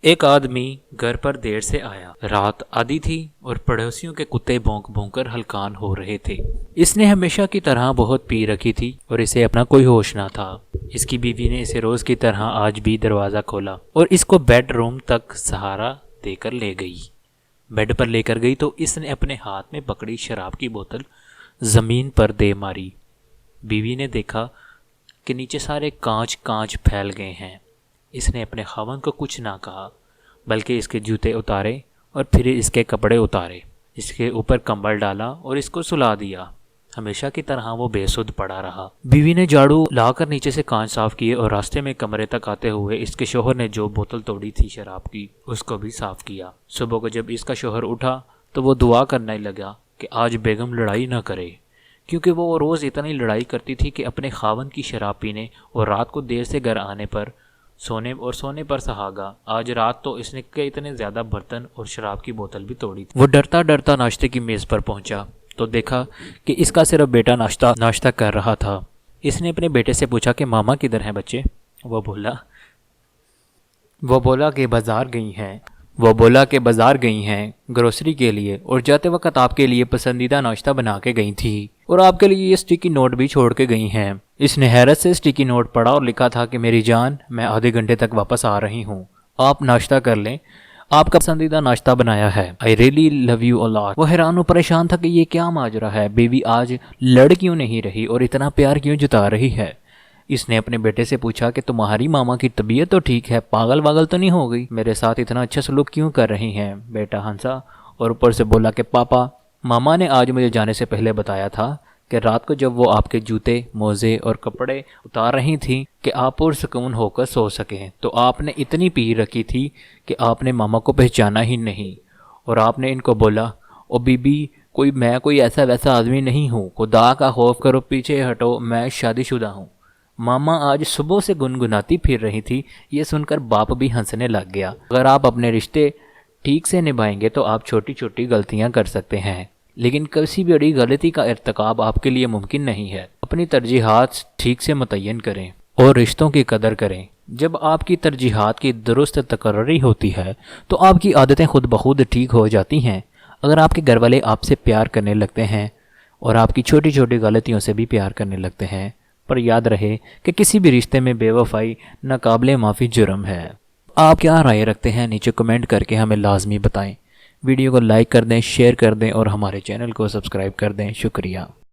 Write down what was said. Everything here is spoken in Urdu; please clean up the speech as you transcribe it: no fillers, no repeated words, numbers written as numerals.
ایک آدمی گھر پر دیر سے آیا۔ رات آدھی تھی اور پڑوسیوں کے کتے بھونک بھونک کر ہلکان ہو رہے تھے۔ اس نے ہمیشہ کی طرح بہت پی رکھی تھی اور اسے اپنا کوئی ہوش نہ تھا۔ اس کی بیوی نے اسے روز کی طرح آج بھی دروازہ کھولا اور اس کو بیڈ روم تک سہارا دے کر لے گئی۔ بیڈ پر لے کر گئی تو اس نے اپنے ہاتھ میں پکڑی شراب کی بوتل زمین پر دے ماری۔ بیوی نے دیکھا کہ نیچے سارے کانچ پھیل گئے ہیں۔ اس نے اپنے خاوند کو کچھ نہ کہا بلکہ اس کے جوتے اتارے اور پھر اس کے کپڑے اتارے، اس کے اوپر کمبل ڈالا اور اس کو سلا دیا۔ ہمیشہ کی طرح وہ بے سدھ پڑا رہا۔ بیوی نے جھاڑو لا کر نیچے سے کانچ صاف کیے اور راستے میں کمرے تک آتے ہوئے اس کے شوہر نے جو بوتل توڑی تھی شراب کی اس کو بھی صاف کیا۔ صبح کو جب اس کا شوہر اٹھا تو وہ دعا کرنے لگا کہ آج بیگم لڑائی نہ کرے، کیونکہ وہ روز اتنی لڑائی کرتی تھی کہ اپنے خاوند کی شراب پینے اور رات کو دیر سے گھر آنے پر سونے پر سہاگا۔ آج رات تو اس نے اتنے زیادہ برتن اور شراب کی بوتل بھی توڑی تھی۔ وہ ڈرتا ڈرتا ناشتے کی میز پر پہنچا تو دیکھا کہ اس کا صرف بیٹا ناشتہ کر رہا تھا۔ اس نے اپنے بیٹے سے پوچھا کہ ماما کدھر ہیں بچے؟ وہ بولا کہ بازار گئی ہیں گروسری کے لیے اور جاتے وقت آپ کے لیے پسندیدہ ناشتہ بنا کے گئی تھی اور آپ کے لیے یہ اسٹیکی نوٹ بھی چھوڑ کے گئی ہیں۔ اس نے حیرت سے اسٹیکی نوٹ پڑھا اور لکھا تھا کہ میری جان، میں آدھے گھنٹے تک واپس آ رہی ہوں، آپ ناشتہ کر لیں، آپ کا پسندیدہ ناشتہ بنایا ہے، I really love you a lot۔ وہ حیران و پریشان تھا کہ یہ کیا ماجرا ہے، بیوی آج لڑ کیوں نہیں رہی اور اتنا پیار کیوں جتا رہی ہے۔ اس نے اپنے بیٹے سے پوچھا کہ تمہاری ماما کی طبیعت تو ٹھیک ہے، پاگل تو نہیں ہو گئی، میرے ساتھ اتنا اچھا سلوک کیوں کر رہی ہیں؟ بیٹا ہنسا اور اوپر سے بولا کہ پاپا، ماما نے آج مجھے جانے سے پہلے بتایا تھا کہ رات کو جب وہ آپ کے جوتے، موزے اور کپڑے اتار رہی تھیں کہ آپ پرسکون ہو کر سو سکیں، تو آپ نے اتنی پی رکھی تھی کہ آپ نے ماما کو پہچانا ہی نہیں، اور آپ نے ان کو بولا، او بی بی، میں کوئی ایسا ویسا آدمی نہیں ہوں، خدا کا خوف کرو، پیچھے ہٹو، میں شادی شدہ ہوں۔ ماما آج صبح سے گنگناتی پھر رہی تھی۔ یہ سن کر باپ بھی ہنسنے لگ گیا۔ اگر آپ اپنے رشتے ٹھیک سے نبھائیں گے تو آپ چھوٹی چھوٹی غلطیاں کر سکتے ہیں، لیکن کسی بڑی غلطی کا ارتکاب آپ کے لیے ممکن نہیں ہے۔ اپنی ترجیحات ٹھیک سے متعین کریں اور رشتوں کی قدر کریں۔ جب آپ کی ترجیحات کی درست تقرری ہوتی ہے تو آپ کی عادتیں خود بخود ٹھیک ہو جاتی ہیں۔ اگر آپ کے گھر والے آپ سے پیار کرنے لگتے ہیں اور آپ کی چھوٹی چھوٹی غلطیوں سے بھی پیار کرنے لگتے ہیں، پر یاد رہے کہ کسی بھی رشتے میں بے وفائی ناقابل معافی جرم ہے۔ آپ کیا رائے رکھتے ہیں؟ نیچے کمنٹ کر کے ہمیں لازمی بتائیں۔ ویڈیو کو لائک کر دیں، شیئر کر دیں اور ہمارے چینل کو سبسکرائب کر دیں۔ شکریہ۔